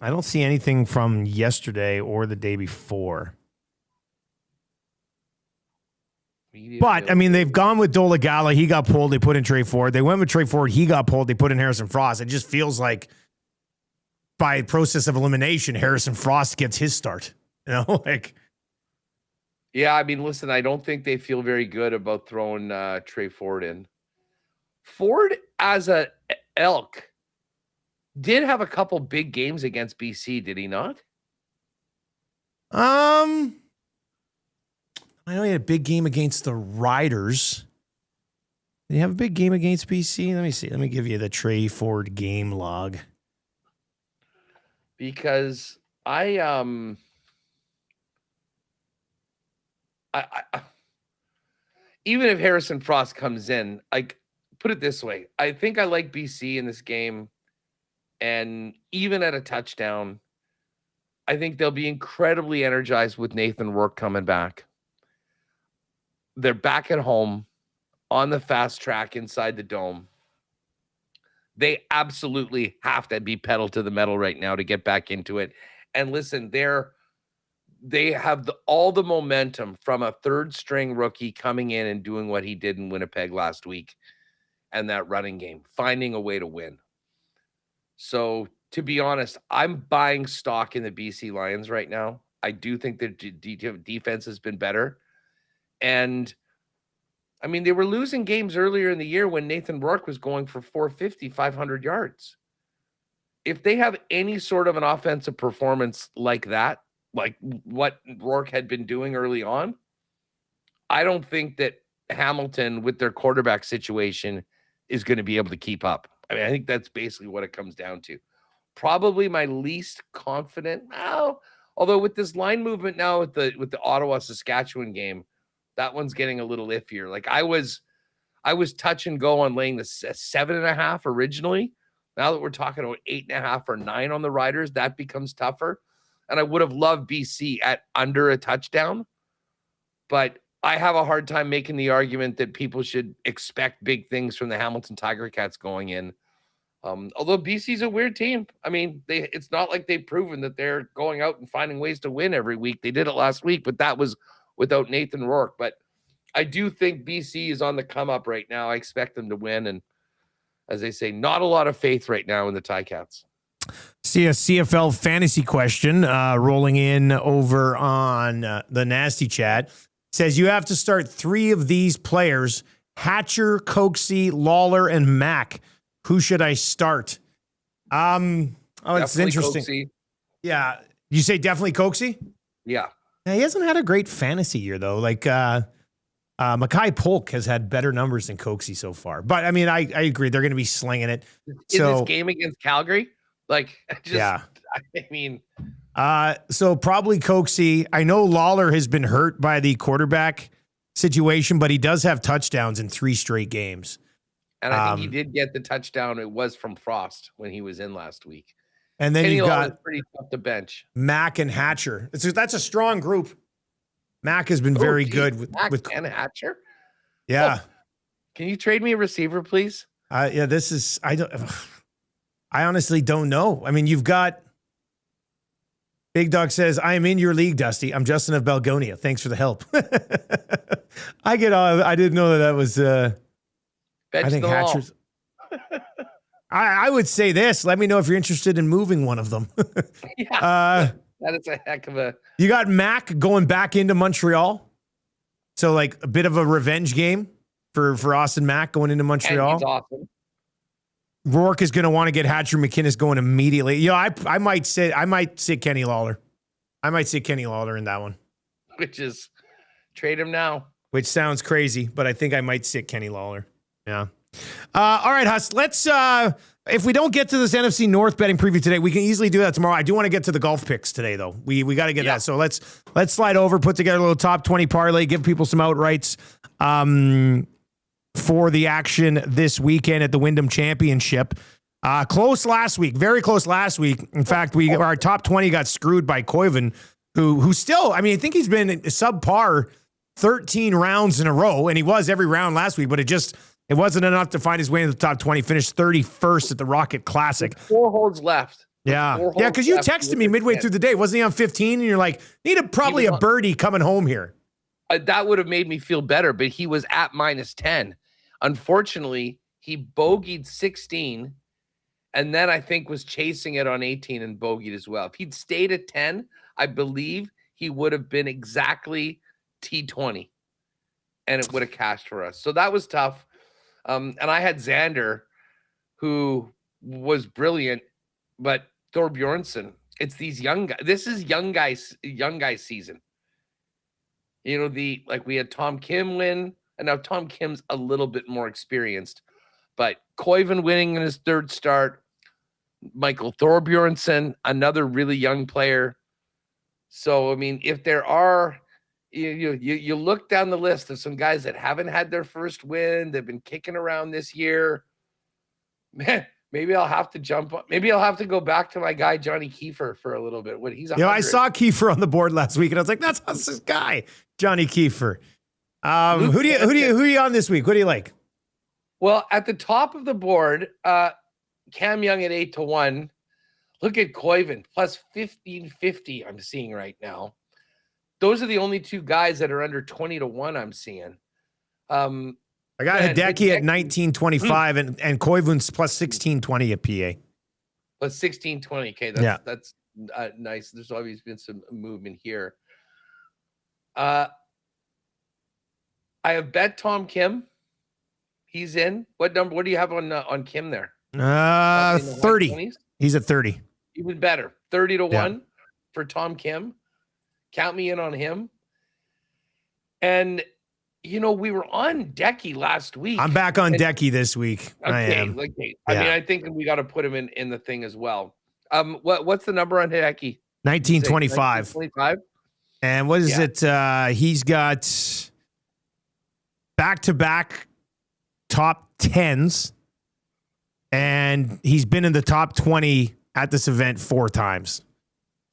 don't see anything from yesterday or the day before. But, I mean, they've gone with Dolagala. He got pulled. They put in Trey Ford. They went with Trey Ford. He got pulled. They put in Harrison Frost. It just feels like by process of elimination, Harrison Frost gets his start. You know, like. Yeah, I mean, listen, I don't think they feel very good about throwing Trey Ford in. Ford, as a Elk, did have a couple big games against BC, did he not? I know he had a big game against the Riders. Did he have a big game against BC? Let me see. Let me give you the Trey Ford game log. Because I even if Harrison Frost comes in, like, put it this way, I think I like BC in this game, and even at a touchdown, I think they'll be incredibly energized with Nathan Rourke coming back. They're back at home on the fast track inside the dome. They absolutely have to be pedal to the metal right now to get back into it. And listen, they have all the momentum from a third string rookie coming in and doing what he did in Winnipeg last week, and that running game, finding a way to win. So to be honest, I'm buying stock in the BC Lions right now. I do think their defense has been better. And I mean, they were losing games earlier in the year when Nathan Rourke was going for 450, 500 yards. If they have any sort of an offensive performance like that, like what Rourke had been doing early on, I don't think that Hamilton with their quarterback situation is going to be able to keep up. I mean, I think that's basically what it comes down to. Probably my least confident now, although with this line movement now with the Ottawa Saskatchewan game, that one's getting a little iffier. Like I was touch and go on laying the 7.5 originally. Now that we're talking about 8.5 or 9 on the Riders, that becomes tougher. And I would have loved BC at under a touchdown, but I have a hard time making the argument that people should expect big things from the Hamilton Tiger Cats going in. Although BC's a weird team. I mean, it's not like they've proven that they're going out and finding ways to win every week. They did it last week, but that was without Nathan Rourke. But I do think BC is on the come up right now. I expect them to win. And as they say, not a lot of faith right now in the Ticats. See a CFL fantasy question rolling in over on the Nasty Chat. Says you have to start 3 of these players: Hatcher, Coxie, Lawler, and Mack. Who should I start? It's interesting. Coxie. Yeah. You say definitely Coxie? Yeah. He hasn't had a great fantasy year, though. Like, Mackay Polk has had better numbers than Coxie so far. But, I mean, I agree. They're going to be slinging it. In this game against Calgary? Like, I mean. So probably Coxie. I know Lawler has been hurt by the quarterback situation, but he does have touchdowns in 3 straight games. And I think he did get the touchdown. It was from Frost when he was in last week. And then you got pretty tough to bench. Mack and Hatcher. That's a strong group. Mack has been very good with and Hatcher. Yeah. Can you trade me a receiver, please? This is I honestly don't know. I mean, you've got Big Dog says, I am in your league, Dusty. I'm Justin of Belgonia. Thanks for the help. I didn't know that was I think Hatcher's. I would say this. Let me know if you're interested in moving one of them. That is a heck of a. You got Mack going back into Montreal, so like a bit of a revenge game for Austin Mack going into Montreal. And he's awesome. Rourke is going to want to get Hatcher McInnes going immediately. You know, I might sit Kenny Lawler. I might sit Kenny Lawler in that one. Which is trade him now. Which sounds crazy, but I think I might sit Kenny Lawler. Yeah. All right, Huss. Let's if we don't get to this NFC North betting preview today, we can easily do that tomorrow. I do want to get to the golf picks today, though. We got to get that. So let's slide over, put together a little top 20 parlay, give people some outrights for the action this weekend at the Wyndham Championship. Close last week, very close last week. In fact, our top 20 got screwed by Koivu, who still, I mean, I think he's been subpar 13 rounds in a row, and he was every round last week, but it wasn't enough to find his way into the top 20. Finished 31st at the Rocket Classic. 4 holes left. Yeah. Yeah, because you texted me midway through the day. Wasn't he on 15? And you're like, probably a birdie coming home here. That would have made me feel better, but he was at -10. Unfortunately, he bogeyed 16 and then I think was chasing it on 18 and bogeyed as well. If he'd stayed at 10, I believe he would have been exactly T20 and it would have cashed for us. So that was tough. And I had Xander, who was brilliant, but Thorbjornsen, it's these young guys. This is young guys season. You know, we had Tom Kim win, and now Tom Kim's a little bit more experienced, but Koivu winning in his 3rd start, Michael Thorbjornsen, another really young player. So, I mean, if there are, you look down the list of some guys that haven't had their first win, they've been kicking around this year. Man, maybe I'll have to jump up. Maybe I'll have to go back to my guy Johnny Kiefer for a little bit. When he's, I saw Kiefer on the board last week, and I was like, "That's this guy, Johnny Kiefer." Who are you on this week? What do you like? Well, at the top of the board, Cam Young at 8-1. Look at Koivu plus 1550. I'm seeing right now. Those are the only 2 guys that are under 20-1. I'm seeing. I got Hideki at 1925 and Koivu's plus 1620 at PA. But 16-20. Okay, that's nice. There's always been some movement here. I have bet Tom Kim. He's in. What number? What do you have on Kim there? 30. He's at 30. Even better. 30-1 for Tom Kim. Count me in on him. And we were on Decky last week. I'm back on Decky this week. Okay, I am. I mean, I think we got to put him in the thing as well. What's the number on Decky? 1925. 1925. And what is it? He's got back-to-back top 10s, and he's been in the top 20 at this event 4 times.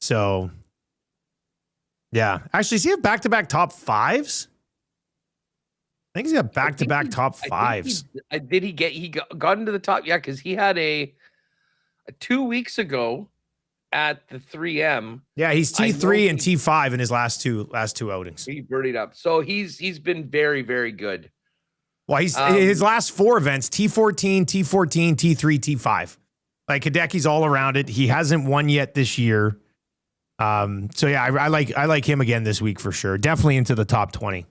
So, yeah. Actually, does he have back-to-back top 5s? I think he's got back-to-back top 5s. He got into the top? Yeah, because he had a 2 weeks ago at the 3M. Yeah, he's T3 and T5 in his last two outings. He birdied up. So he's been very, very good. Well, he's his last 4 events, T14, T14, T3, T5. Like Hideki's all around it. He hasn't won yet this year. So yeah, I like him again this week for sure. Definitely into the top 20.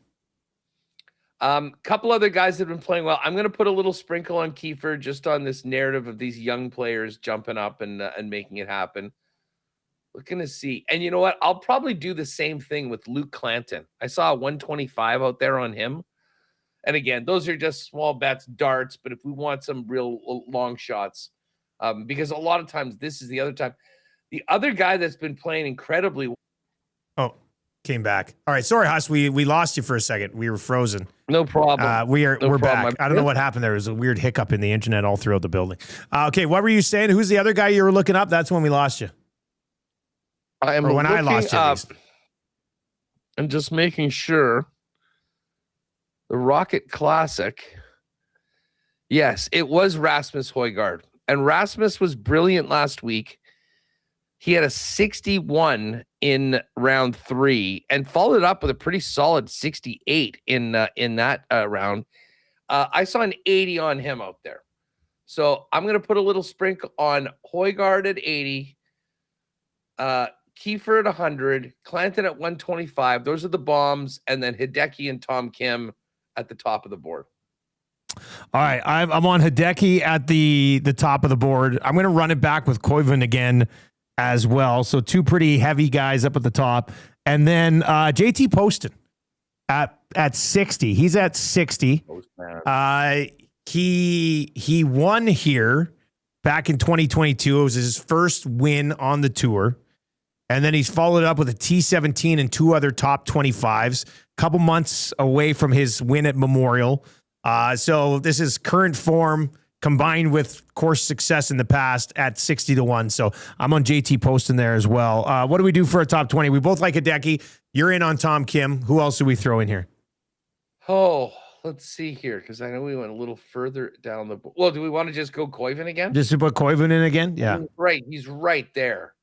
Couple other guys that have been playing well. I'm going to put a little sprinkle on Kiefer just on this narrative of these young players jumping up and making it happen. Looking to see. And you know what? I'll probably do the same thing with Luke Clanton. I saw a 125 out there on him. And again, those are just small bets, darts. But if we want some real long shots, because a lot of times this is the other time. The other guy that's been playing incredibly well. Oh, came back. All right. Sorry, Huss. We lost you for a second. We were frozen. No problem. We're back. I don't know what happened. There was a weird hiccup in the internet all throughout the building. Okay. What were you saying? Who's the other guy you were looking up? That's when we lost you. I lost you. Up and just making sure the Rocket Classic. Yes, it was Rasmus Højgaard. And Rasmus was brilliant last week. He had a 61 in round 3 and followed up with a pretty solid 68 in that round. I saw an 80 on him out there. So I'm going to put a little sprinkle on Højgaard at 80, Kiefer at 100, Clanton at 125. Those are the bombs. And then Hideki and Tom Kim at the top of the board. All right. I'm on Hideki at the top of the board. I'm going to run it back with Koivu again as well. So 2 pretty heavy guys up at the top. And then JT Poston at 60. He's at 60. He won here back in 2022. It was his first win on the tour. And then he's followed up with a T17 and 2 other top 25s. Couple months away from his win at Memorial. So this is current form combined with course success in the past at 60-1. So I'm on JT Poston there as well. What do we do for a top 20? We both like Hideki. You're in on Tom Kim. Who else do we throw in here? Oh, let's see here, because I know we went a little further down the board. Well, do we want to just go Koivu again? Just to put Koivu in again? Yeah. He's right there.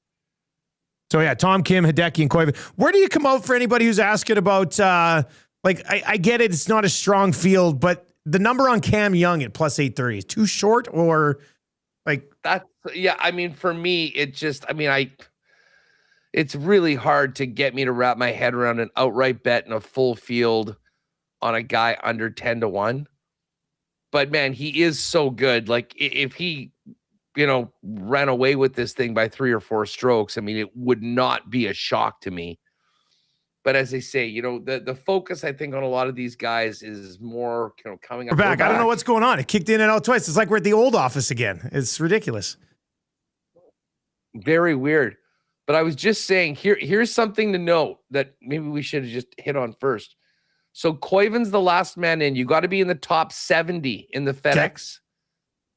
So yeah, Tom Kim, Hideki, and Koivu. Where do you come out for anybody who's asking about, I get it, it's not a strong field, but the number on Cam Young at plus 830 is too short, or like that's, yeah. I mean, for me, it's really hard to get me to wrap my head around an outright bet in a full field on a guy under 10-1. But man, he is so good. Like if he, ran away with this thing by 3 or 4 strokes, I mean, it would not be a shock to me. But as they say, the focus, I think, on a lot of these guys is more, coming up. We're back. I don't know what's going on. It kicked in and out twice. It's like we're at the old office again. It's ridiculous. Very weird. But I was just saying, here's something to note that maybe we should have just hit on first. So Koivu's the last man in. You got to be in the top 70 in the FedEx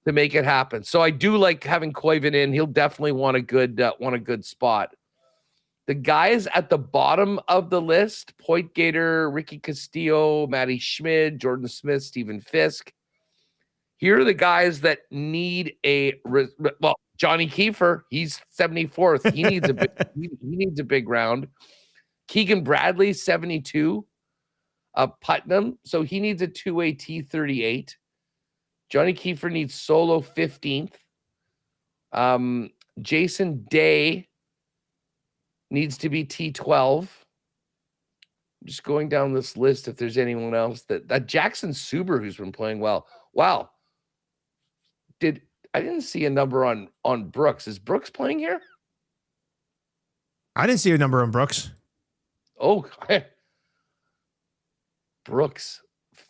to make it happen. So I do like having Koivu in. He'll definitely want a good spot. The guys at the bottom of the list, Point Gator, Ricky Castillo, Matty Schmid, Jordan Smith, Stephen Fisk. Here are the guys that need Johnny Kiefer, he's 74th. He needs he needs a big round. Keegan Bradley, 72. Putnam, so he needs a 2-way T38. Johnny Kiefer needs solo 15th. Jason Day needs to be T12. Just going down this list, if there's anyone else that Jackson Suber, who's been playing well. Wow. I didn't see a number on Brooks. Is Brooks playing here? I didn't see a number on Brooks. Oh, Brooks,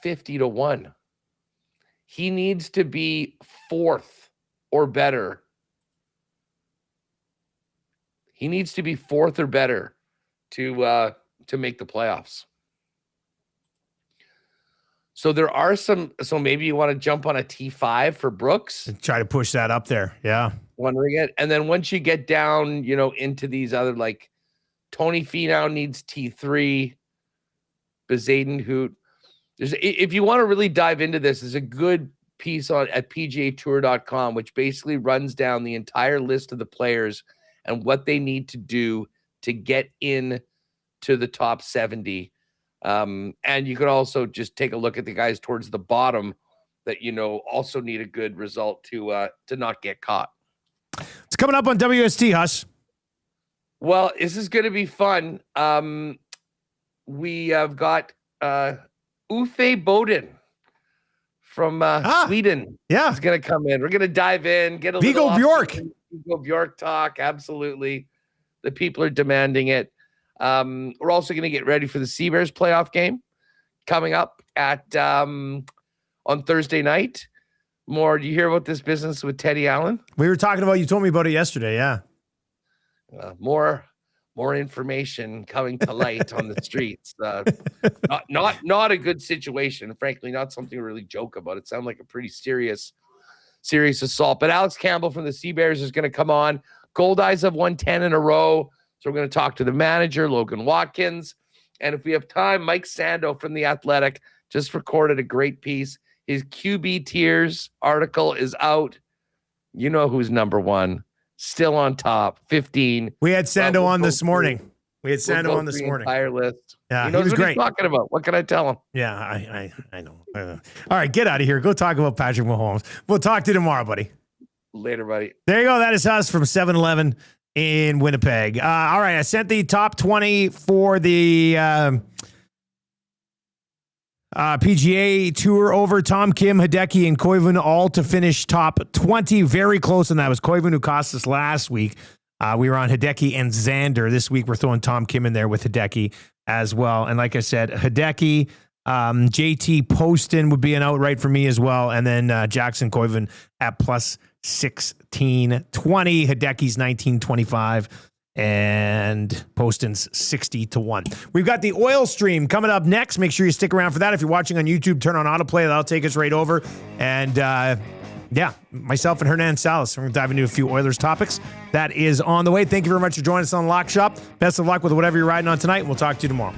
50-1. He needs to be 4th or better. He needs to be 4th or better to make the playoffs. So there are so maybe you want to jump on a T5 for Brooks and try to push that up there. Yeah. Wondering it. And then once you get down, into these other, like Tony Finau needs T3, Bezaden Hoot. If you want to really dive into this, there's a good piece at PGAtour.com, which basically runs down the entire list of the players and what they need to do to get in to the top 70. And you could also just take a look at the guys towards the bottom that, also need a good result to not get caught. It's coming up on WST, Huss. Well, this is going to be fun. We have got Uffe Boden from Sweden. Yeah. He's going to come in. We're going to dive in, get a Viggo little Bjork. Viggo Bjork talk. Absolutely. The people are demanding it. We're also going to get ready for the Sea Bears playoff game coming up on Thursday night. More, do you hear about this business with Teddy Allen? We were talking about, you told me about it yesterday. Yeah. More information coming to light on the streets. Not a good situation. Frankly, not something to really joke about. It sounded like a pretty serious assault. But Alex Campbell from the Sea Bears is going to come on. Gold Eyes have won 10 in a row. So we're going to talk to the manager, Logan Watkins. And if we have time, Mike Sando from The Athletic just recorded a great piece. His QB tiers article is out. You know who's number one. Still on top, 15. We had Sando on this morning. Entire list. Yeah, he knows was what great. he's talking about. What can I tell him? Yeah, I know. All right, get out of here. Go talk about Patrick Mahomes. We'll talk to you tomorrow, buddy. Later, buddy. There you go. That is us from 7-Eleven in Winnipeg. All right, I sent the top 20 for the PGA Tour over. Tom Kim, Hideki, and Koivu all to finish top 20. Very close, and that was Koivu who cost us last week. We were on Hideki and Xander. This week we're throwing Tom Kim in there with Hideki as well. And like I said, Hideki, JT Poston would be an outright for me as well. And then Jackson Koivu at plus 1620. Hideki's 1925. And Poston's 60-1. We've got the oil stream coming up next. Make sure you stick around for that. If you're watching on YouTube, turn on autoplay. That'll take us right over. And myself and Hernan Salas, we're going to dive into a few Oilers topics. That is on the way. Thank you very much for joining us on Lock Shop. Best of luck with whatever you're riding on tonight. We'll talk to you tomorrow.